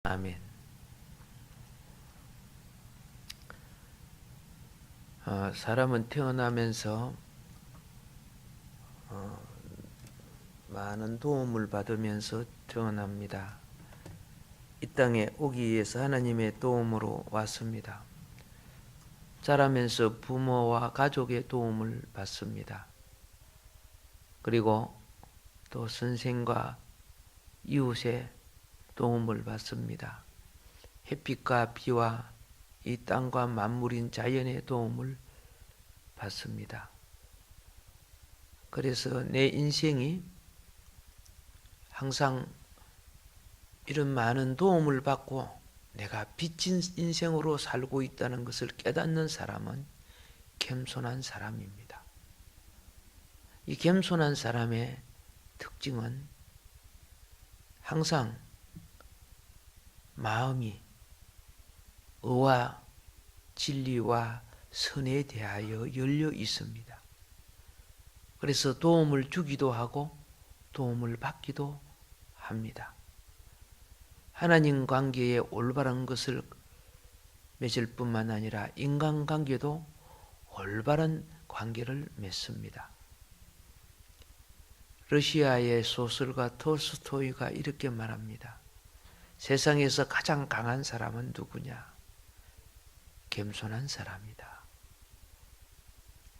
아멘. 사람은 태어나면서 많은 도움을 받으면서 태어납니다. 이 땅에 오기 위해서 하나님의 도움으로 왔습니다. 자라면서 부모와 가족의 도움을 받습니다. 그리고 또 선생과 이웃의 도움을 받습니다. 햇빛과 비와 이 땅과 만물인 자연의 도움을 받습니다. 그래서 내 인생이 항상 이런 많은 도움을 받고 내가 빚진 인생으로 살고 있다는 것을 깨닫는 사람은 겸손한 사람입니다. 이 겸손한 사람의 특징은 항상 마음이 의와 진리와 선에 대하여 열려 있습니다. 그래서 도움을 주기도 하고 도움을 받기도 합니다. 하나님 관계에 올바른 것을 맺을 뿐만 아니라 인간관계도 올바른 관계를 맺습니다. 러시아의 소설가 톨스토이가 이렇게 말합니다. 세상에서 가장 강한 사람은 누구냐? 겸손한 사람이다.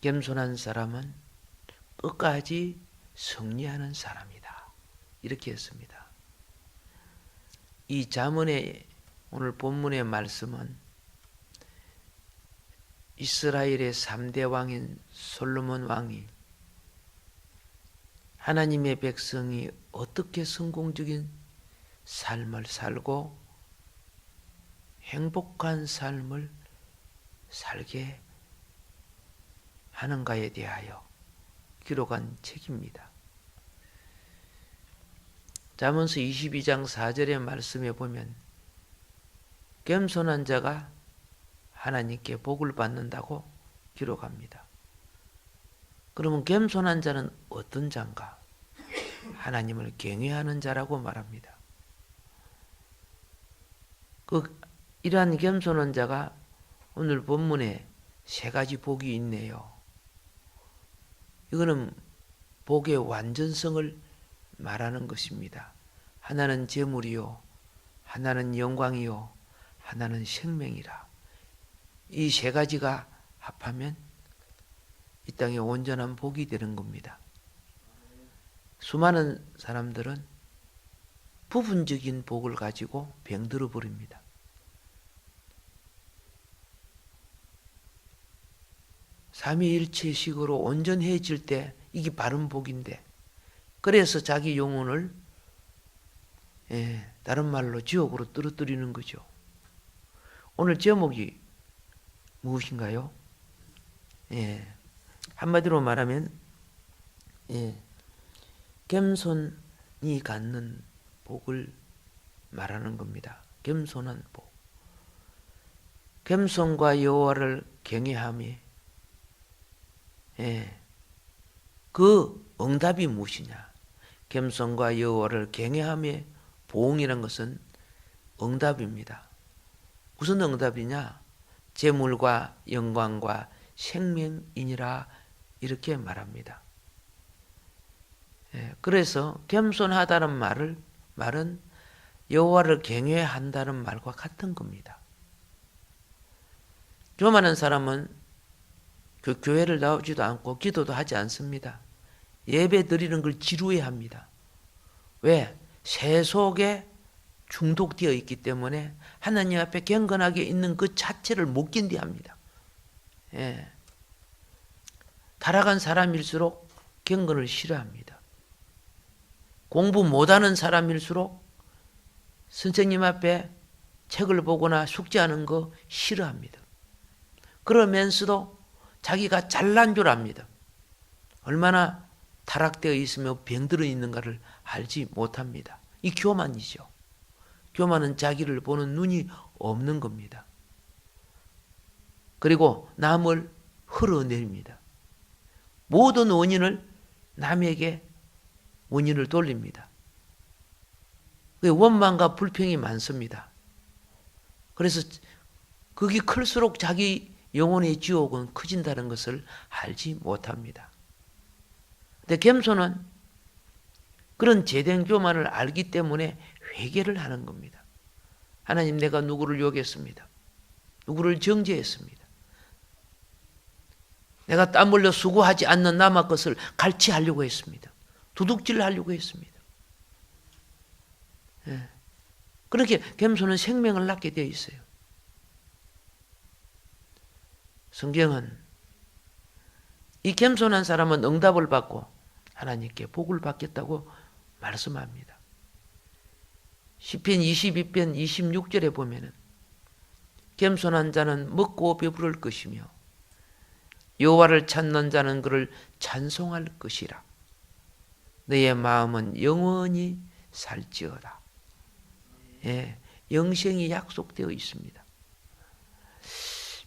겸손한 사람은 끝까지 승리하는 사람이다. 이렇게 했습니다. 이 잠언의 오늘 본문의 말씀은 이스라엘의 3대 왕인 솔로몬 왕이 하나님의 백성이 어떻게 성공적인 삶을 살고 행복한 삶을 살게 하는가에 대하여 기록한 책입니다. 잠언서 22장 4절의 말씀에 보면 겸손한 자가 하나님께 복을 받는다고 기록합니다. 그러면 겸손한 자는 어떤 자인가? 하나님을 경외하는 자라고 말합니다. 이러한 겸손한 자가 오늘 본문에 3가지 복이 있네요. 이거는 복의 완전성을 말하는 것입니다. 하나는 재물이요, 하나는 영광이요, 하나는 생명이라. 이 3가지가 합하면 이 땅에 온전한 복이 되는 겁니다. 수많은 사람들은 부분적인 복을 가지고 병들어 버립니다. 삼위일체식으로 온전해질 때 이게 바른 복인데, 그래서 자기 영혼을 다른 말로 지옥으로 떨어뜨리는 거죠. 오늘 제목이 무엇인가요? 한마디로 말하면 겸손이 갖는 복을 말하는 겁니다. 겸손한 복. 겸손과 여호와를 경외함이 그 응답이 무엇이냐? 겸손과 여호와를 경외함의 보응이라는 것은 응답입니다. 무슨 응답이냐? 재물과 영광과 생명이니라 이렇게 말합니다. 그래서 겸손하다는 말은 여호와를 경외한다는 말과 같은 겁니다. 교만한 사람은 그 교회를 나오지도 않고 기도도 하지 않습니다. 예배 드리는 걸 지루해합니다. 왜? 세속에 중독되어 있기 때문에 하나님 앞에 경건하게 있는 그 자체를 못 견디합니다. 타락한 사람일수록 경건을 싫어합니다. 공부 못하는 사람일수록 선생님 앞에 책을 보거나 숙제하는 거 싫어합니다. 그러면서도 자기가 잘난 줄 압니다. 얼마나 타락되어 있으며 병들어 있는가를 알지 못합니다. 이 교만이죠. 교만은 자기를 보는 눈이 없는 겁니다. 그리고 남을 흘러내립니다. 모든 원인을 남에게 원인을 돌립니다. 원망과 불평이 많습니다. 그래서 그게 클수록 자기 영혼의 지옥은 커진다는 것을 알지 못합니다. 근데 겸손은 그런 제된 교만을 알기 때문에 회개를 하는 겁니다. 하나님, 내가 누구를 욕했습니다. 누구를 정죄했습니다. 내가 땀 흘려 수고하지 않는 남의 것을 갈취하려고 했습니다. 도둑질하려고 했습니다. 예. 그렇게 겸손은 생명을 낳게 되어 있어요. 성경은 이 겸손한 사람은 응답을 받고 하나님께 복을 받겠다고 말씀합니다. 시편 22편 26절에 보면은 겸손한 자는 먹고 배부를 것이며 여호와를 찾는 자는 그를 찬송할 것이라. 너의 마음은 영원히 살지어다. 예, 영생이 약속되어 있습니다.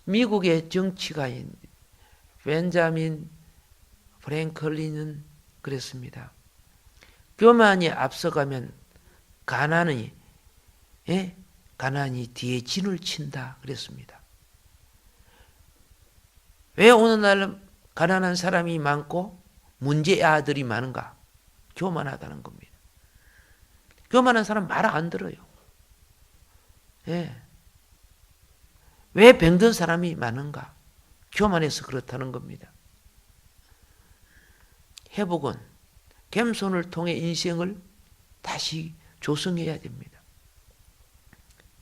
미국의 정치가인 벤자민 프랭클린은 그랬습니다. 교만이 앞서가면 가난이 뒤에 진을 친다 그랬습니다. 왜 오늘날 가난한 사람이 많고 문제의 아들이 많은가? 교만하다는 겁니다. 교만한 사람 말 안 들어요. 예. 왜 병든 사람이 많은가? 교만해서 그렇다는 겁니다. 회복은 겸손을 통해 인생을 다시 조성해야 됩니다.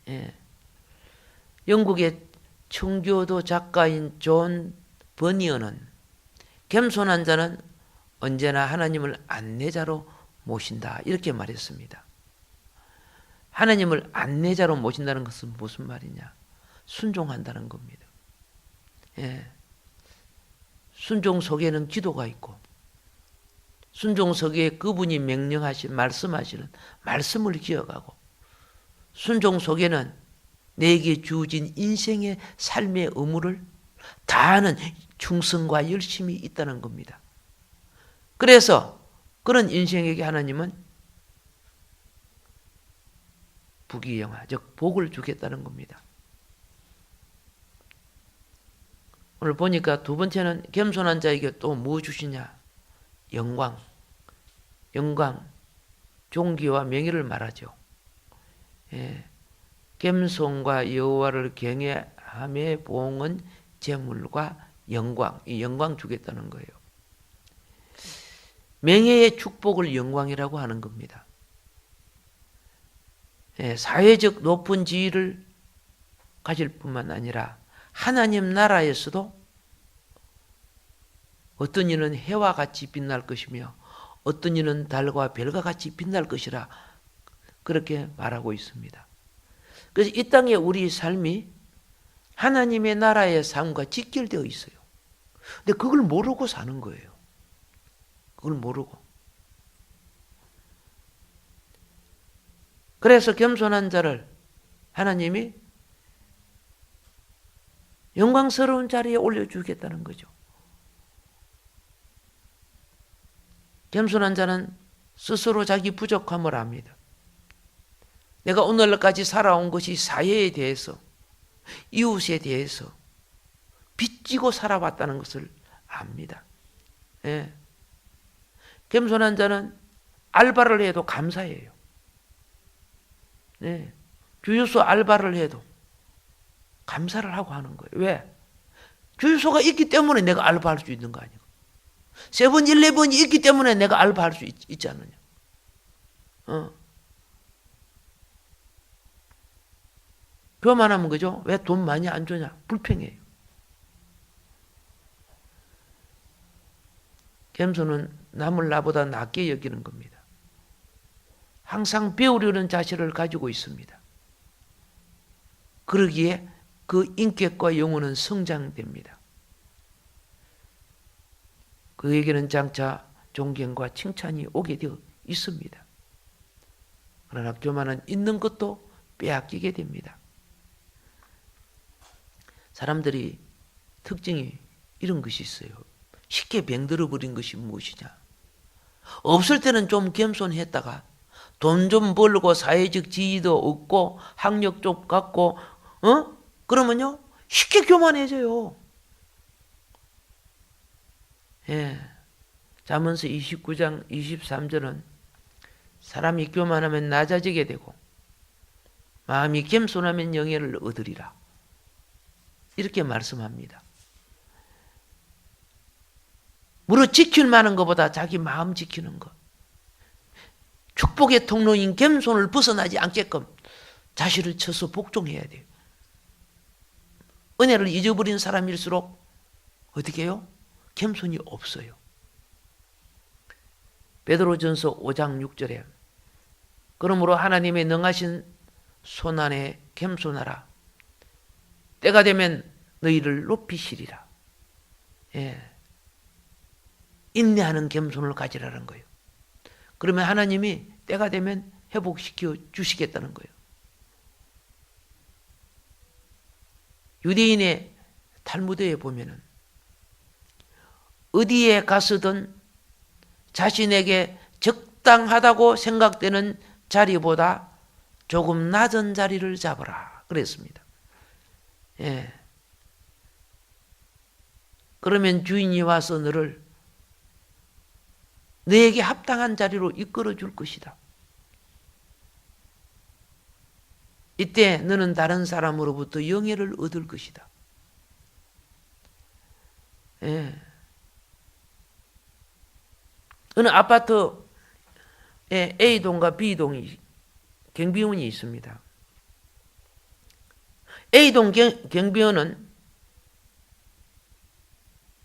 예. 영국의 청교도 작가인 존 버니어는 겸손한 자는 언제나 하나님을 안내자로 모신다 이렇게 말했습니다. 하나님을 안내자로 모신다는 것은 무슨 말이냐? 순종한다는 겁니다. 예. 순종 속에는 기도가 있고 순종 속에 그분이 명령하신 말씀하시는 말씀을 기억하고 순종 속에는 내게 주어진 인생의 삶의 의무를 다하는 충성과 열심이 있다는 겁니다. 그래서 그런 인생에게 하나님은 부귀영화, 즉 복을 주겠다는 겁니다. 오늘 보니까 두 번째는 겸손한 자에게 또 뭐 주시냐? 영광, 존귀와 명예를 말하죠. 예. 겸손과 여호와를 경외함의 보응은 재물과 영광, 이 영광 주겠다는 거예요. 명예의 축복을 영광이라고 하는 겁니다. 예, 사회적 높은 지위를 가질 뿐만 아니라 하나님 나라에서도 어떤 이는 해와 같이 빛날 것이며 어떤 이는 달과 별과 같이 빛날 것이라 그렇게 말하고 있습니다. 그래서 이 땅에 우리 삶이 하나님의 나라의 삶과 직결되어 있어요. 근데 그걸 모르고 사는 거예요. 그걸 모르고. 그래서 겸손한 자를 하나님이 영광스러운 자리에 올려주겠다는 거죠. 겸손한 자는 스스로 자기 부족함을 압니다. 내가 오늘까지 살아온 것이 사회에 대해서, 이웃에 대해서 빚지고 살아왔다는 것을 압니다. 예. 겸손한 자는 알바를 해도 감사해요. 예. 주유소 알바를 해도 감사를 하고 하는 거예요. 왜? 주유소가 있기 때문에 내가 알바할 수 있는 거 아니고. 세븐일레븐이 있기 때문에 내가 알바할 수 있지 않느냐. 교만하면 그죠? 왜 돈 많이 안 주냐? 불평해요. 겸손은 남을 나보다 낮게 여기는 겁니다. 항상 배우려는 자세를 가지고 있습니다. 그러기에 그 인격과 영혼은 성장됩니다. 그에게는 장차 존경과 칭찬이 오게 되어 있습니다. 그러나 교만은 있는 것도 빼앗기게 됩니다. 사람들이 특징이 이런 것이 있어요. 쉽게 병들어 버린 것이 무엇이냐? 없을 때는 좀 겸손했다가 돈 좀 벌고 사회적 지위도 얻고 학력 좀 갖고 그러면요 쉽게 교만해져요. 예. 잠언서 29장 23절은 사람이 교만하면 낮아지게 되고 마음이 겸손하면 영예를 얻으리라. 이렇게 말씀합니다. 무릇 지킬 만한 것보다 자기 마음 지키는 것. 축복의 통로인 겸손을 벗어나지 않게끔 자신을 쳐서 복종해야 돼요. 은혜를 잊어버린 사람일수록 어떻게 해요? 겸손이 없어요. 베드로전서 5장 6절에 그러므로 하나님의 능하신 손안에 겸손하라. 때가 되면 너희를 높이시리라. 예. 인내하는 겸손을 가지라는 거예요. 그러면 하나님이 때가 되면 회복시켜 주시겠다는 거예요. 유대인의 탈무드에 보면은 어디에 가서든 자신에게 적당하다고 생각되는 자리보다 조금 낮은 자리를 잡아라 그랬습니다. 예. 그러면 주인이 와서 너를 너에게 합당한 자리로 이끌어 줄 것이다. 이때 너는 다른 사람으로부터 영예를 얻을 것이다. 예. 어느 아파트에 A동과 B동이 경비원이 있습니다. A동 경비원은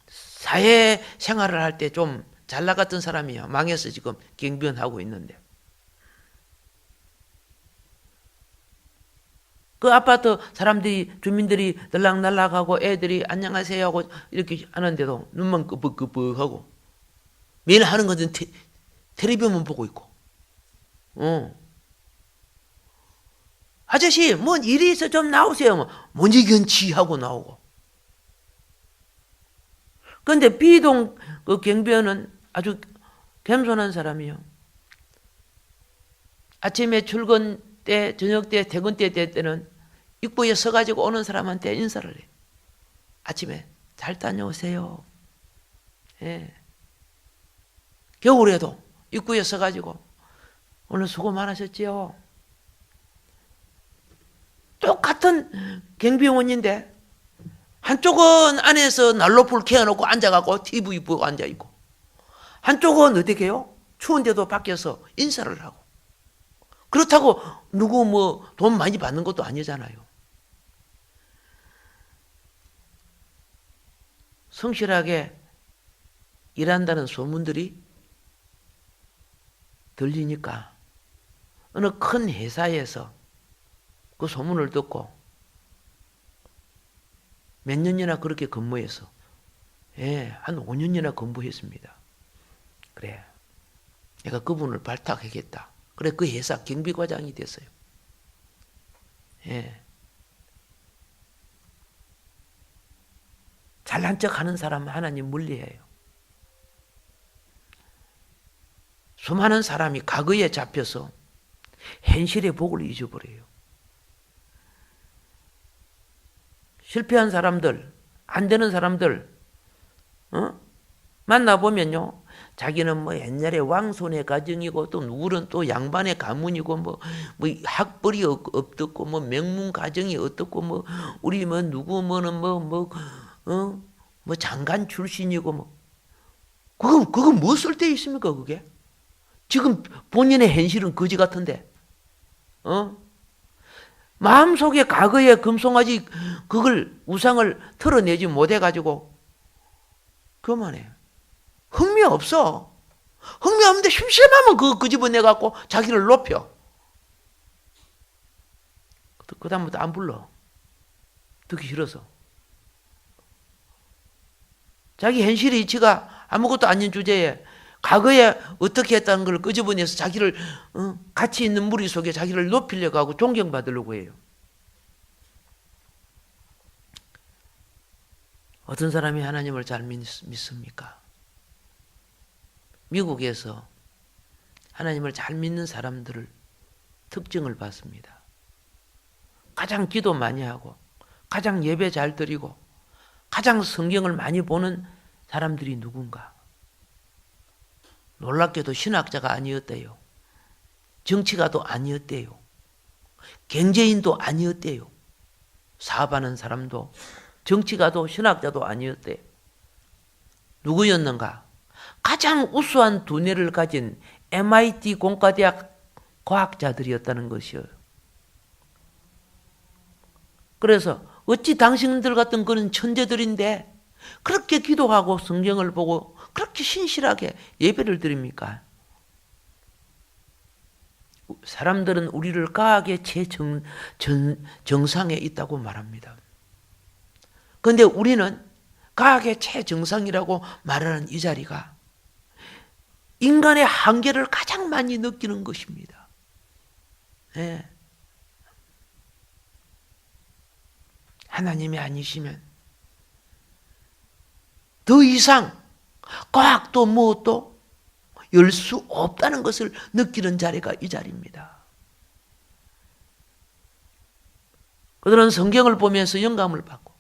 사회생활을 할 때 좀 잘 나갔던 사람이에요. 망해서 지금 경비원 하고 있는데. 그 아파트 사람들이, 주민들이 들락날락하고 애들이 안녕하세요 하고 이렇게 하는데도 눈만 끄벅끄벅하고 매일 하는 것은 텔레비전만 보고 있고. 아저씨, 뭔 일이 있어 좀 나오세요. 뭔 얘기인지 하고 나오고. 그런데 B동 그 경비원은 아주 겸손한 사람이요. 아침에 출근 때, 저녁 때, 퇴근 때 때는 입구에 서가지고 오는 사람한테 인사를 해요. 아침에 잘 다녀오세요. 예. 겨울에도 입구에 서가지고 오늘 수고 많으셨지요. 똑같은 경비원인데 한쪽은 안에서 난로불 켜놓고 앉아갖고 TV 보고 앉아있고 한쪽은 어떻게 해요? 추운데도 밖에서 인사를 하고. 그렇다고 누구 뭐 돈 많이 받는 것도 아니잖아요. 성실하게 일한다는 소문들이 들리니까 어느 큰 회사에서 그 소문을 듣고 몇 년이나 그렇게 근무해서 한 5년이나 근무했습니다. 그래, 내가 그분을 발탁하겠다. 그래, 그 회사 경비과장이 됐어요. 예. 잘난 척 하는 사람 하나님 멀리해요. 수많은 사람이 과거에 잡혀서 현실의 복을 잊어버려요. 실패한 사람들, 안 되는 사람들, 만나보면요. 자기는 뭐 옛날에 왕손의 가정이고 또 누구는 또 양반의 가문이고 뭐 학벌이 어떻고 뭐 명문 가정이 어떻고 뭐 우리 뭐 누구 뭐는 뭐 장관 출신이고 뭐 그거 뭐 쓸 데 있습니까 그게? 지금 본인의 현실은 거지 같은데, 마음속에 과거의 금송아지 그걸 우상을 털어내지 못해가지고 그만해. 흥미 없어. 흥미 없는데 심심하면 그거 집어내갖고 자기를 높여. 그 다음부터 안 불러. 듣기 싫어서. 자기 현실의 이치가 아무것도 아닌 주제에 과거에 어떻게 했다는 걸 끄집어내서 자기를 가치 있는 무리 속에 자기를 높이려고 하고 존경받으려고 해요. 어떤 사람이 하나님을 잘 믿습니까? 미국에서 하나님을 잘 믿는 사람들을 특징을 봤습니다. 가장 기도 많이 하고 가장 예배 잘 드리고 가장 성경을 많이 보는 사람들이 누군가? 놀랍게도 신학자가 아니었대요. 정치가도 아니었대요. 경제인도 아니었대요. 사업하는 사람도 정치가도 신학자도 아니었대요. 누구였는가? 가장 우수한 두뇌를 가진 MIT 공과대학 과학자들이었다는 것이에요. 그래서 어찌 당신들 같은 그런 천재들인데 그렇게 기도하고 성경을 보고 그렇게 신실하게 예배를 드립니까? 사람들은 우리를 과학의 최정상에 있다고 말합니다. 그런데 우리는 과학의 최정상이라고 말하는 이 자리가 인간의 한계를 가장 많이 느끼는 것입니다. 네. 하나님이 아니시면 더 이상 과학도 무엇도 열 수 없다는 것을 느끼는 자리가 이 자리입니다. 그들은 성경을 보면서 영감을 받고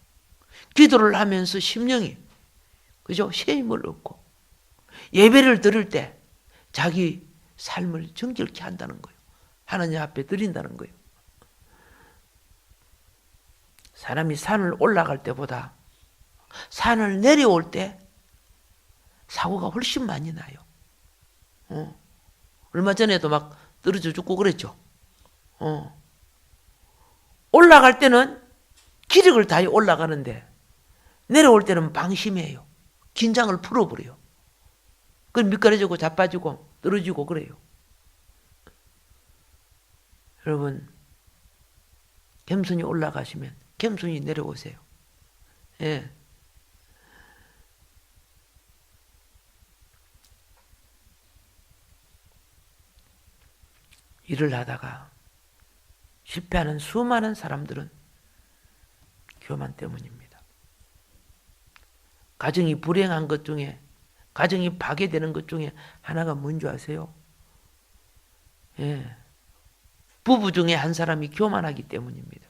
기도를 하면서 심령이 그죠? 새 힘을 얻고 예배를 드릴 때 자기 삶을 정결케 한다는 거예요. 하나님 앞에 드린다는 거예요. 사람이 산을 올라갈 때보다 산을 내려올 때 사고가 훨씬 많이 나요. 얼마 전에도 막 떨어져 죽고 그랬죠. 올라갈 때는 기력을 다해 올라가는데 내려올 때는 방심해요. 긴장을 풀어버려요. 그럼 미끄러지고 자빠지고 떨어지고 그래요. 여러분 겸손히 올라가시면 겸손히 내려오세요. 예. 일을 하다가 실패하는 수많은 사람들은 교만 때문입니다. 가정이 불행한 것 중에 가정이 파괴되는 것 중에 하나가 뭔지 아세요? 예. 부부 중에 한 사람이 교만하기 때문입니다.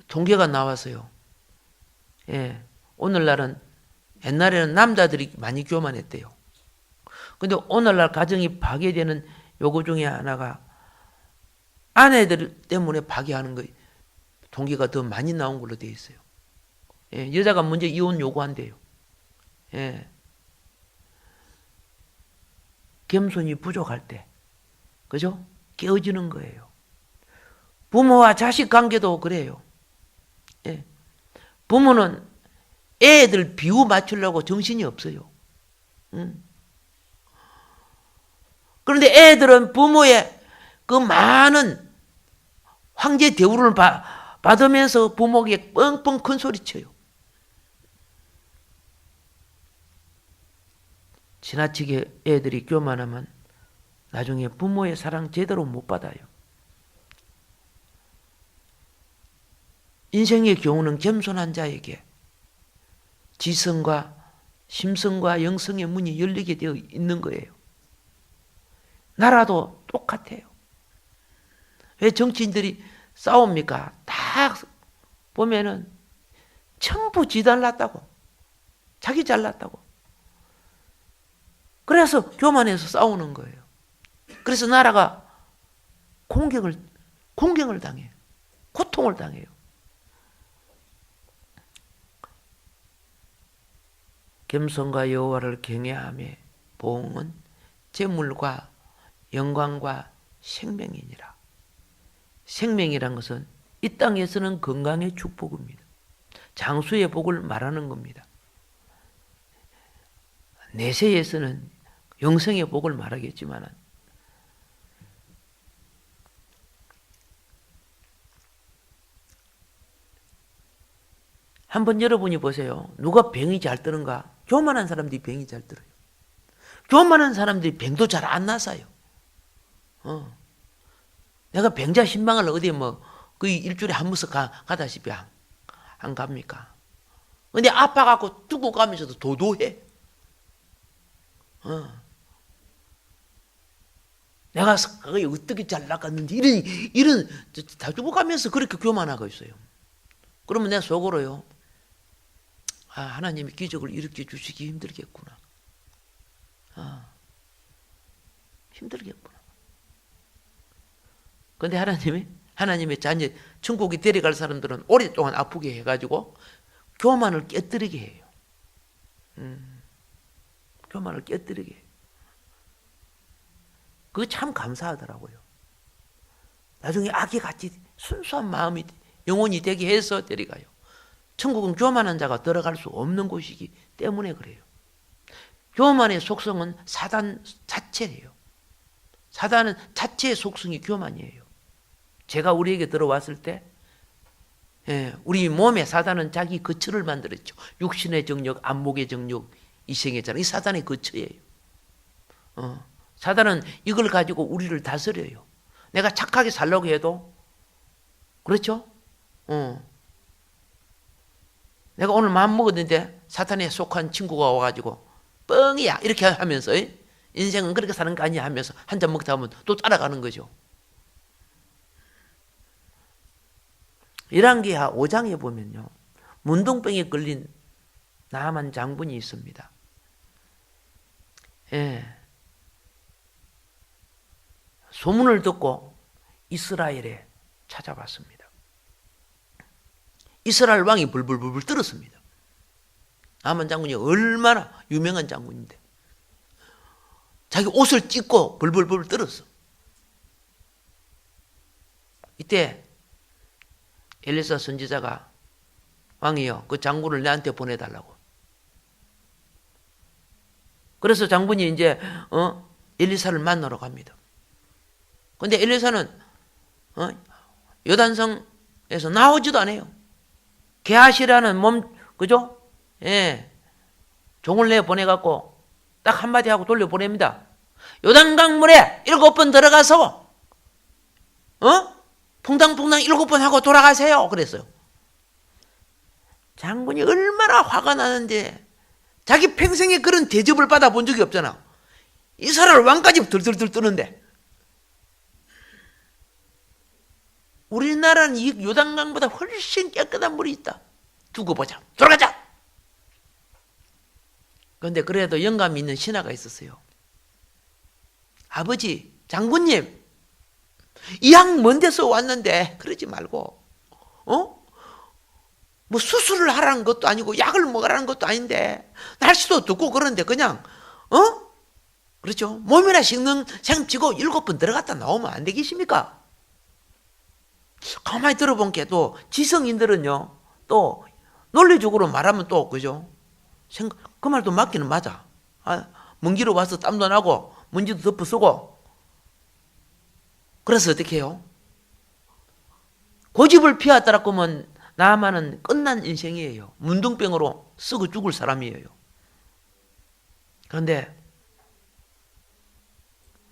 통계가 나와서요. 예. 오늘날은 옛날에는 남자들이 많이 교만했대요. 근데 오늘날 가정이 파괴되는 요거 중에 하나가 아내들 때문에 파괴하는 거 통계가 더 많이 나온 걸로 되어 있어요. 예. 여자가 먼저 이혼 요구한대요. 예. 겸손이 부족할 때, 그죠? 깨어지는 거예요. 부모와 자식 관계도 그래요. 예. 부모는 애들 비유 맞추려고 정신이 없어요. 그런데 애들은 부모의 그 많은 황제 대우를 받으면서 부모에게 뻥뻥 큰 소리 쳐요. 지나치게 애들이 교만하면 나중에 부모의 사랑 제대로 못 받아요. 인생의 교훈은 겸손한 자에게 지성과 심성과 영성의 문이 열리게 되어 있는 거예요. 나라도 똑같아요. 왜 정치인들이 싸웁니까? 다 보면은 전부 지 잘났다고, 자기 잘났다고. 그래서 교만해서 싸우는 거예요. 그래서 나라가 공격을 당해요. 고통을 당해요. 겸손과 여호와를 경외하며 보응은 재물과 영광과 생명이니라. 생명이란 것은 이 땅에서는 건강의 축복입니다. 장수의 복을 말하는 겁니다. 내세에서는 영생의 복을 말하겠지만 한번 여러분이 보세요. 누가 병이 잘 드는가? 교만한 사람들이 병이 잘 들어요. 교만한 사람들이 병도 잘 안 나서요. 내가 병자 신방을 어디에 그 일주일에 한 번씩 가다시피 안 갑니까? 근데 아파갖고 두고 가면서도 도도해. 내가 사각이 어떻게 잘 나갔는지 이런 다 죽어가면서 그렇게 교만하고 있어요. 그러면 내 속으로요, 아, 하나님이 기적을 일으켜 주시기 힘들겠구나. 아, 힘들겠구나. 근데 하나님의 자녀, 천국에 데려갈 사람들은 오랫동안 아프게 해가지고 교만을 깨뜨리게 해요. 교만을 깨뜨리게 해요. 그거 참 감사하더라고요. 나중에 아기같이 순수한 마음이 영혼이 되게 해서 데려가요. 천국은 교만한 자가 들어갈 수 없는 곳이기 때문에 그래요. 교만의 속성은 사단 자체예요. 사단은 자체의 속성이 교만이에요. 제가 우리에게 들어왔을 때, 우리 몸에 사단은 자기 거처를 만들었죠. 육신의 정욕, 안목의 정욕, 이생의 자랑, 이 사단의 거처예요. 사단은 이걸 가지고 우리를 다스려요. 내가 착하게 살려고 해도, 그렇죠? 내가 오늘 마음 먹었는데 사탄에 속한 친구가 와가지고 뻥이야 이렇게 하면서 인생은 그렇게 사는 거 아니야 하면서 한 잔 먹다 보면 또 따라가는 거죠. 열왕기하 5장에 보면요, 문둥병에 걸린 나만 장군이 있습니다. 소문을 듣고 이스라엘에 찾아봤습니다. 이스라엘 왕이 불불불불 떨었습니다. 나만 장군이 얼마나 유명한 장군인데 자기 옷을 찢고 불불불 떨었어. 이때 엘리사 선지자가 왕이요, 그 장군을 내한테 보내달라고. 그래서 장군이 이제 엘리사를 만나러 갑니다. 근데 엘리사는 요단성에서 나오지도 않아요. 게하시라는 그죠? 종을 내 보내갖고 딱 한마디 하고 돌려보냅니다. 요단강물에 7번 들어가서 퐁당퐁당 7번 하고 돌아가세요. 그랬어요. 장군이 얼마나 화가 나는데, 자기 평생에 그런 대접을 받아본 적이 없잖아. 이스라엘 왕까지 들들들 뜨는데. 우리나라는 이 요단강보다 훨씬 깨끗한 물이 있다. 두고 보자. 돌아가자. 그런데 그래도 영감 있는 신하가 있었어요. 아버지, 장군님, 이 양 먼 데서 왔는데 그러지 말고 뭐 수술을 하라는 것도 아니고 약을 먹으라는 것도 아닌데 날씨도 덥고 그런데 그냥 그렇죠? 몸이나 식는 생치고 7번 들어갔다 나오면 안 되겠습니까? 가만히 들어본 게 또 지성인들은요, 또 논리적으로 말하면 또 그죠? 그 말도 맞기는 맞아. 먼 길로 와서 땀도 나고 먼지도 덮어 쓰고. 그래서 어떻게 해요? 고집을 피하더라고 하면 나만은 끝난 인생이에요. 문둥병으로 썩어 죽을 사람이에요. 그런데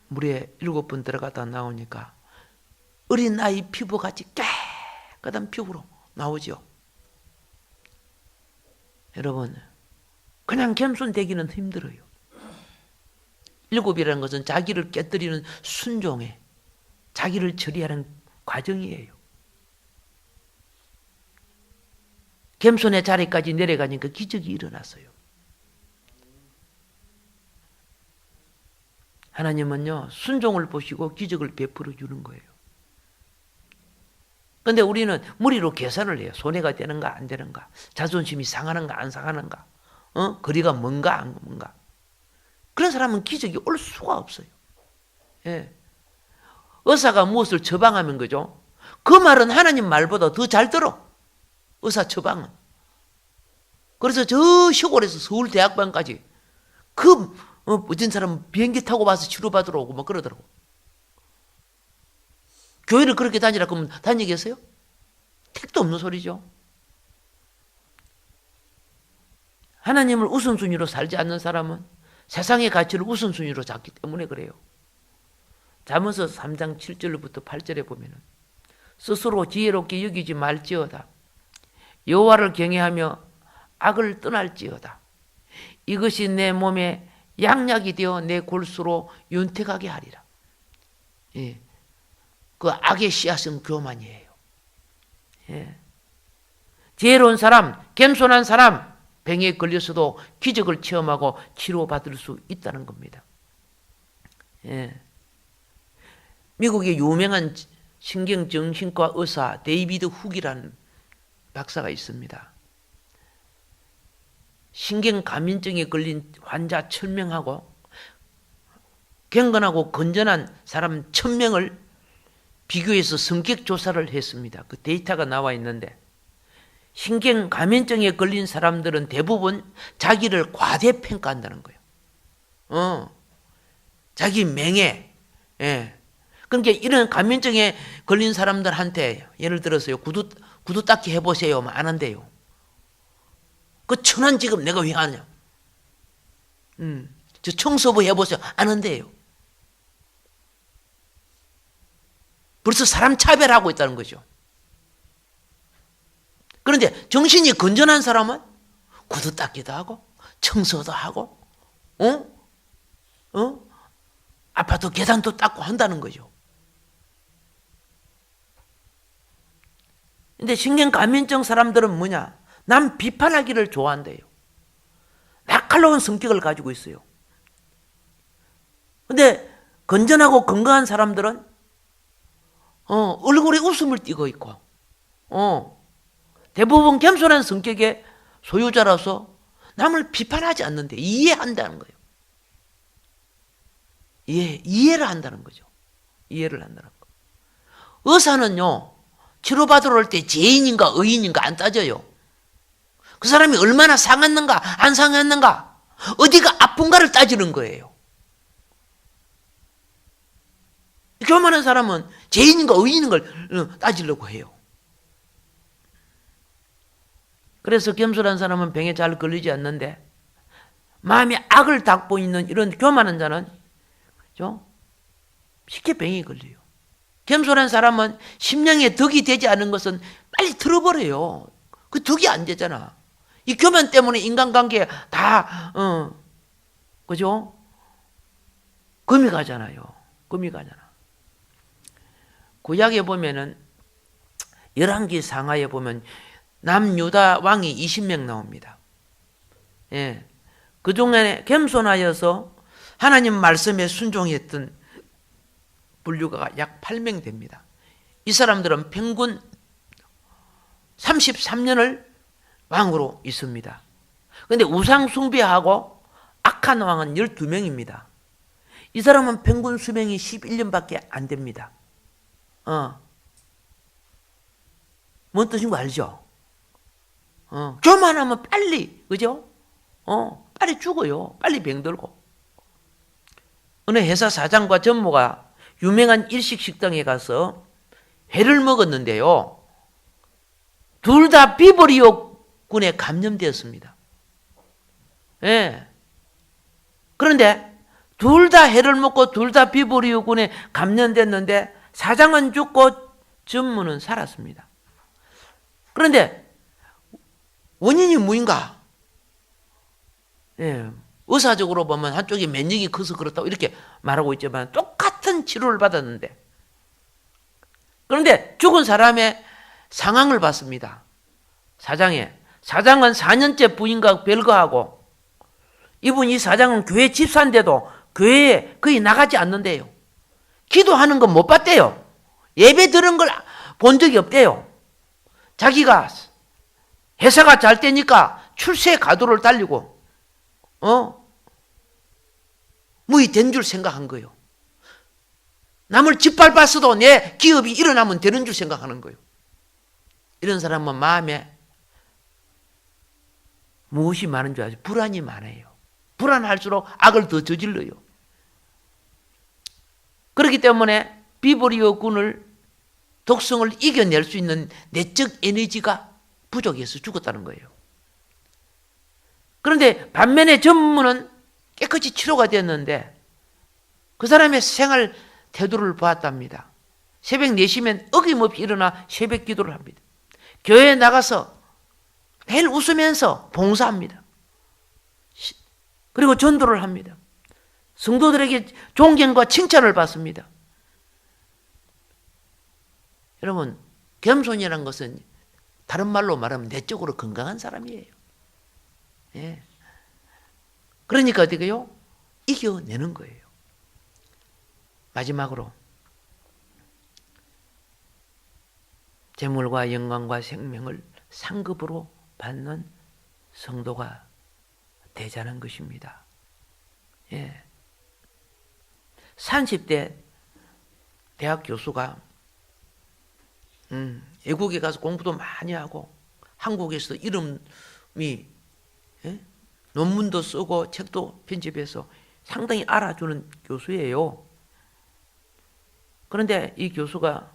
물에 7번 들어갔다 나오니까 어린 아이 피부같이 깨끗한 피부로 나오죠. 여러분, 그냥 겸손되기는 힘들어요. 7이라는 것은 자기를 깨뜨리는 순종에 자기를 처리하는 과정이에요. 겸손의 자리까지 내려가니까 기적이 일어났어요. 하나님은요, 순종을 보시고 기적을 베풀어 주는 거예요. 그런데 우리는 무리로 계산을 해요. 손해가 되는가 안 되는가, 자존심이 상하는가 안 상하는가, 거리가 먼가 안 먼가. 그런 사람은 기적이 올 수가 없어요. 의사가 무엇을 처방하면 그죠? 그 말은 하나님 말보다 더 잘 들어. 의사 처방은. 그래서 저 시골에서 서울대학병까지 어떤 사람은 비행기 타고 와서 치료받으러 오고 막 그러더라고. 교회를 그렇게 다니라 그러면 다니겠어요? 택도 없는 소리죠. 하나님을 우선순위로 살지 않는 사람은 세상의 가치를 우선순위로 잡기 때문에 그래요. 잠언서 3장 7절부터 8절에 보면은 스스로 지혜롭게 여기지 말지어다. 여호와를 경외하며 악을 떠날지어다. 이것이 내 몸에 양약이 되어 내 골수로 윤택하게 하리라. 예. 그 악의 씨앗은 교만이에요. 예. 지혜로운 사람, 겸손한 사람, 병에 걸려서도 기적을 체험하고 치료받을 수 있다는 겁니다. 예. 미국의 유명한 신경정신과 의사 데이비드 훅이라는 박사가 있습니다. 신경감염증에 걸린 환자 1000명하고 경건하고 건전한 사람 1000명을 비교해서 성격 조사를 했습니다. 그 데이터가 나와 있는데 신경감염증에 걸린 사람들은 대부분 자기를 과대평가한다는 거예요. 자기 명예. 예. 그러니까 이런 감염증에 걸린 사람들한테 예를 들어서요, 구두 닦기 해보세요. 하면 안 한대요. 그 천한 직업 내가 왜 하냐? 저 청소부 해보세요. 안 한대요. 벌써 사람 차별하고 있다는 거죠. 그런데 정신이 건전한 사람은 구두 닦기도 하고 청소도 하고 아파트 계단도 닦고 한다는 거죠. 근데 신경감염증 사람들은 뭐냐? 남 비판하기를 좋아한대요. 날카로운 성격을 가지고 있어요. 근데 건전하고 건강한 사람들은 얼굴에 웃음을 띠고 있고 대부분 겸손한 성격의 소유자라서 남을 비판하지 않는데 이해한다는 거예요. 이해를 한다는 거죠. 이해를 한다는 거. 의사는요, 치료받으러 올 때 죄인인가 의인인가 안 따져요. 그 사람이 얼마나 상했는가 안 상했는가 어디가 아픈가를 따지는 거예요. 교만한 사람은 죄인인가 의인인가를 따지려고 해요. 그래서 겸손한 사람은 병에 잘 걸리지 않는데 마음에 악을 닦고 있는 이런 교만한 자는 그렇죠? 쉽게 병이 걸려요. 겸손한 사람은 심령에 덕이 되지 않은 것은 빨리 틀어버려요. 그 덕이 안 되잖아. 이 교만 때문에 인간관계 다 그죠? 금이 가잖아요. 금이 가잖아. 구약에 보면은 열왕기 상하에 보면 남유다 왕이 20명 나옵니다. 예. 그 중에 겸손하여서 하나님 말씀에 순종했던 분류가 약 8명 됩니다. 이 사람들은 평균 33년을 왕으로 있습니다. 그런데 우상 숭배하고 악한 왕은 12명입니다. 이 사람은 평균 수명이 11년밖에 안 됩니다. 뭔 뜻인 거 알죠? 교만하면 빨리, 그죠? 빨리 죽어요. 빨리 병들고. 어느 회사 사장과 전무가 유명한 일식 식당에 가서 회를 먹었는데요. 둘 다 비브리오군에 감염되었습니다. 예. 그런데 둘 다 회를 먹고 둘 다 비브리오군에 감염됐는데 사장은 죽고 전무는 살았습니다. 그런데 원인이 뭐인가? 예. 의사적으로 보면 한쪽이 면역이 커서 그렇다고 이렇게 말하고 있지만 똑같은 치료를 받았는데 그런데 죽은 사람의 상황을 봤습니다. 사장은 4년째 부인과 별거하고 이 사장은 교회 집사인데도 교회에 거의 나가지 않는데요. 기도하는 건 못 봤대요. 예배 들은 걸 본 적이 없대요. 자기가 회사가 잘 되니까 출세 가도를 달리고 무이 된 줄 생각한 거예요. 남을 짓밟았어도 내 기업이 일어나면 되는 줄 생각하는 거예요. 이런 사람은 마음에 무엇이 많은 줄 아세요? 불안이 많아요. 불안할수록 악을 더 저질러요. 그렇기 때문에 비브리오군을 독성을 이겨낼 수 있는 내적 에너지가 부족해서 죽었다는 거예요. 그런데 반면에 전무는 깨끗이 치료가 됐는데 그 사람의 생활 태도를 보았답니다. 새벽 4시면 어김없이 일어나 새벽 기도를 합니다. 교회에 나가서 매일 웃으면서 봉사합니다. 그리고 전도를 합니다. 성도들에게 존경과 칭찬을 받습니다. 여러분, 겸손이라는 것은 다른 말로 말하면 내적으로 건강한 사람이에요. 예. 그러니까 어떻게요? 이겨내는 거예요. 마지막으로 재물과 영광과 생명을 상급으로 받는 성도가 되자는 것입니다. 예. 30대 대학 교수가 외국에 가서 공부도 많이 하고 한국에서 이름이 논문도 쓰고 책도 편집해서 상당히 알아주는 교수예요. 그런데 이 교수가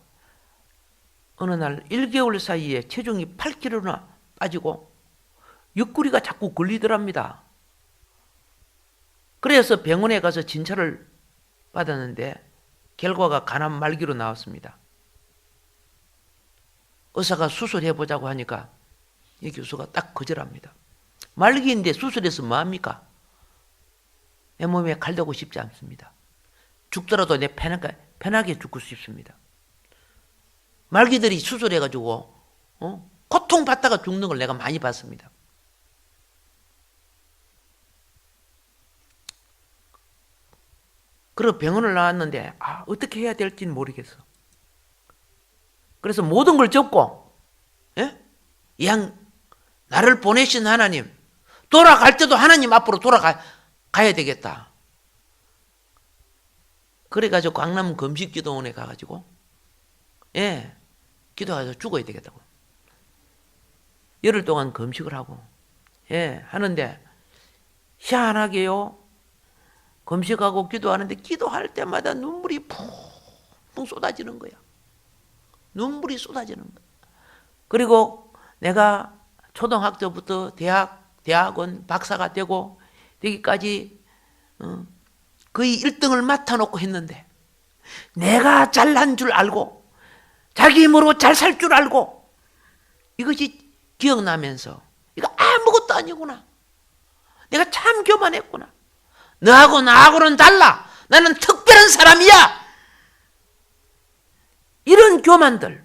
어느 날 1개월 사이에 체중이 8kg나 빠지고 옆구리가 자꾸 걸리더랍니다. 그래서 병원에 가서 진찰을 받았는데 결과가 간암 말기로 나왔습니다. 의사가 수술해보자고 하니까 이 교수가 딱 거절합니다. 말기인데 수술해서 뭐합니까? 내 몸에 칼대고 싶지 않습니다. 죽더라도 내 편하게 죽고 싶습니다. 말기들이 수술해가지고 고통받다가 죽는 걸 내가 많이 봤습니다. 그리고 병원을 나왔는데 어떻게 해야 될지는 모르겠어. 그래서 모든 걸 접고 나를 보내신 하나님, 돌아갈 때도 하나님 앞으로 돌아가야 되겠다. 그래가지고 강남 금식기도원에 가가지고 기도해서 죽어야 되겠다고. 열흘 동안 금식을 하고 하는데 희한하게요. 금식하고 기도하는데 기도할 때마다 눈물이 푹푹 쏟아지는 거야. 눈물이 쏟아지는 거야. 그리고 내가 초등학교부터 대학원 박사가 되기까지 거의 1등을 맡아놓고 했는데 내가 잘난 줄 알고 자기 힘으로 잘 살 줄 알고 이것이 기억나면서 이거 아무것도 아니구나. 내가 참 교만했구나. 너하고 나하고는 달라. 나는 특별한 사람이야. 이런 교만들.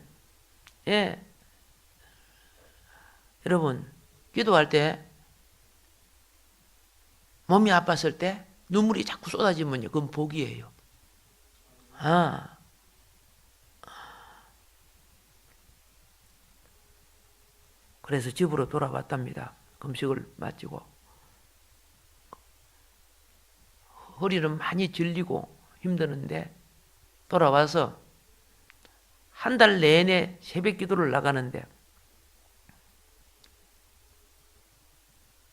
여러분, 기도할 때 몸이 아팠을 때 눈물이 자꾸 쏟아지면요, 그건 복이에요. 그래서 집으로 돌아왔답니다. 금식을 마치고. 허리는 많이 질리고 힘드는데 돌아와서 한 달 내내 새벽 기도를 나가는데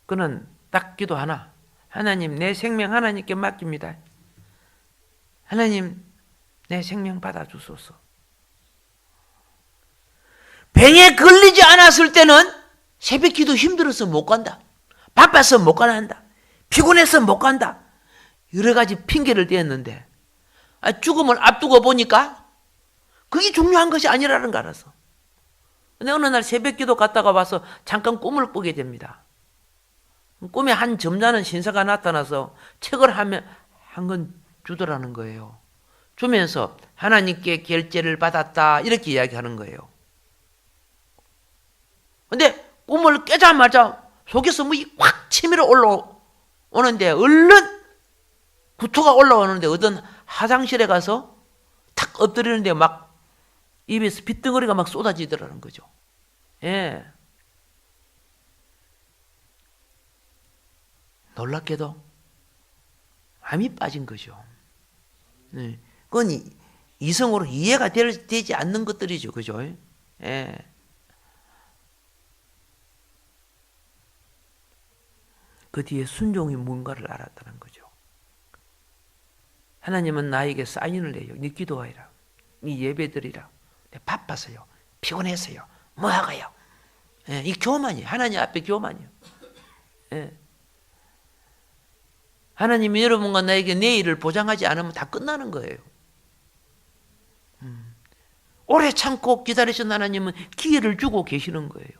그는 딱 기도 하나. 하나님, 내 생명 하나님께 맡깁니다. 하나님, 내 생명 받아주소서. 병에 걸리지 않았을 때는 새벽 기도 힘들어서 못 간다. 바빠서 못 간다. 피곤해서 못 간다. 여러 가지 핑계를 대었는데 죽음을 앞두고 보니까 그게 중요한 것이 아니라는 거 알았어. 근데 어느 날 새벽 기도 갔다가 와서 잠깐 꿈을 꾸게 됩니다. 꿈에 한 점잖은 신사가 나타나서 책을 한 권 주더라는 거예요. 주면서 하나님께 결제를 받았다 이렇게 이야기하는 거예요. 근데 꿈을 깨자마자 속에서 뭐이 확 치밀어 올라오는데 얼른 구토가 올라오는데 어떤 화장실에 가서 탁 엎드리는데 막 입에서 빗덩어리가 막 쏟아지더라는 거죠. 놀랍게도 암이 빠진 거죠. 그건 이성으로 이해가 되지 않는 것들이죠. 그죠? 그 뒤에 순종이 뭔가를 알았다는 거죠. 하나님은 나에게 사인을 내요. 네 기도하라. 네 예배드리라. 바빠서요. 피곤해서요. 뭐하고요. 이 교만이에요. 하나님 앞에 교만이에요. 하나님이 여러분과 나에게 내일을 보장하지 않으면 다 끝나는 거예요. 오래 참고 기다리신 하나님은 기회를 주고 계시는 거예요.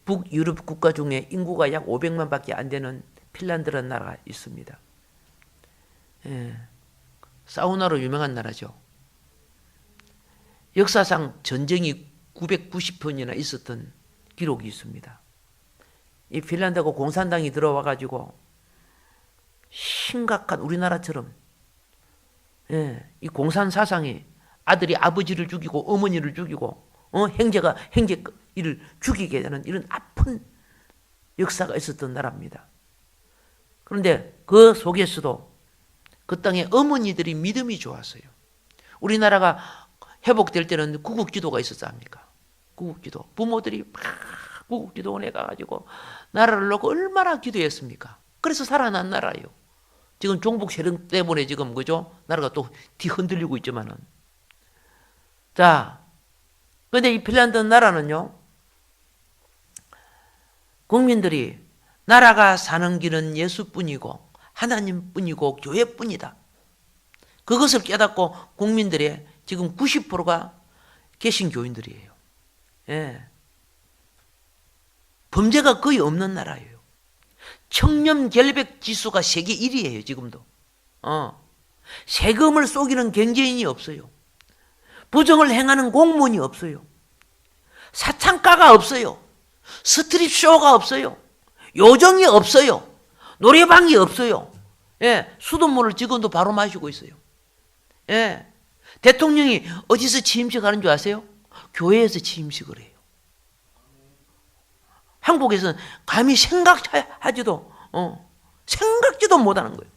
북유럽 국가 중에 인구가 약 500만 밖에 안 되는 핀란드라는 나라가 있습니다. 사우나로 유명한 나라죠. 역사상 전쟁이 990번이나 있었던 기록이 있습니다. 이 핀란드하고 공산당이 들어와 가지고 심각한 우리나라처럼 이 공산 사상이 아들이 아버지를 죽이고 어머니를 죽이고 형제가 형제를 죽이게 되는 이런 아픈 역사가 있었던 나라입니다. 그런데 그 속에서도 그 땅의 어머니들이 믿음이 좋았어요. 우리나라가 회복될 때는 구국기도가 있었지 않습니까? 구국기도. 부모들이 막 구국기도원에 가가지고 나라를 놓고 얼마나 기도했습니까? 그래서 살아난 나라예요. 지금 종북 세력 때문에 지금 그죠? 나라가 또 뒤흔들리고 있지만은. 자, 근데 이 핀란드 나라는요, 국민들이 나라가 사는 길은 예수뿐이고 하나님뿐이고 교회뿐이다. 그것을 깨닫고 국민들의 지금 90%가 개신교인들이에요. 예. 범죄가 거의 없는 나라예요. 청렴 결백 지수가 세계 1위예요, 지금도. 세금을 속이는 경제인이 없어요. 부정을 행하는 공무원이 없어요. 사창가가 없어요. 스트립쇼가 없어요. 요정이 없어요. 노래방이 없어요. 예, 수돗물을 지금도 바로 마시고 있어요. 예, 대통령이 어디서 취임식하는 줄 아세요? 교회에서 취임식을 해요. 한국에서는 감히 생각지도 못하는 거예요.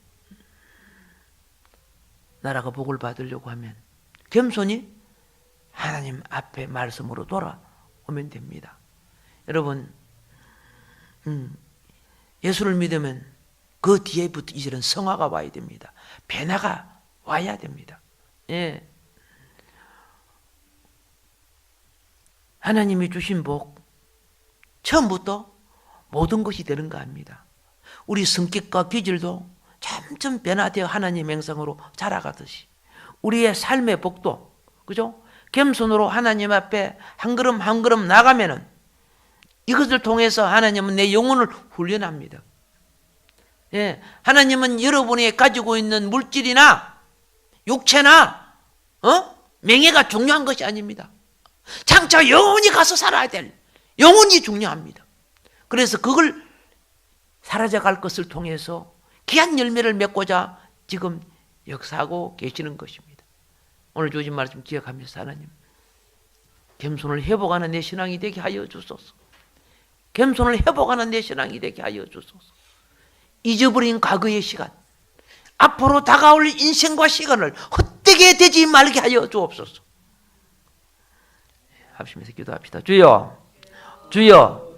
나라가 복을 받으려고 하면 겸손히 하나님 앞에 말씀으로 돌아오면 됩니다. 여러분, 예수를 믿으면 그 뒤에부터 이제는 성화가 와야 됩니다. 변화가 와야 됩니다. 예. 하나님이 주신 복, 처음부터 모든 것이 되는 거 아닙니다. 우리 성격과 기질도 점점 변화되어 하나님 형상으로 자라가듯이 우리의 삶의 복도, 그죠? 겸손으로 하나님 앞에 한 걸음 한 걸음 나가면은 이것을 통해서 하나님은 내 영혼을 훈련합니다. 예, 하나님은 여러분이 가지고 있는 물질이나 육체나 명예가 중요한 것이 아닙니다. 장차 영원히 가서 살아야 될 영혼이 중요합니다. 그래서 그걸 사라져갈 것을 통해서 귀한 열매를 맺고자 지금 역사하고 계시는 것입니다. 오늘 주신 말씀 기억하면서 하나님, 겸손을 회복하는 내 신앙이 되게 하여 주소서. 겸손을 회복하는 내 신앙이 되게 하여 주소서. 잊어버린 과거의 시간, 앞으로 다가올 인생과 시간을 헛되게 되지 말게 하여 주옵소서. 합심해서 기도합시다. 주여, 주여,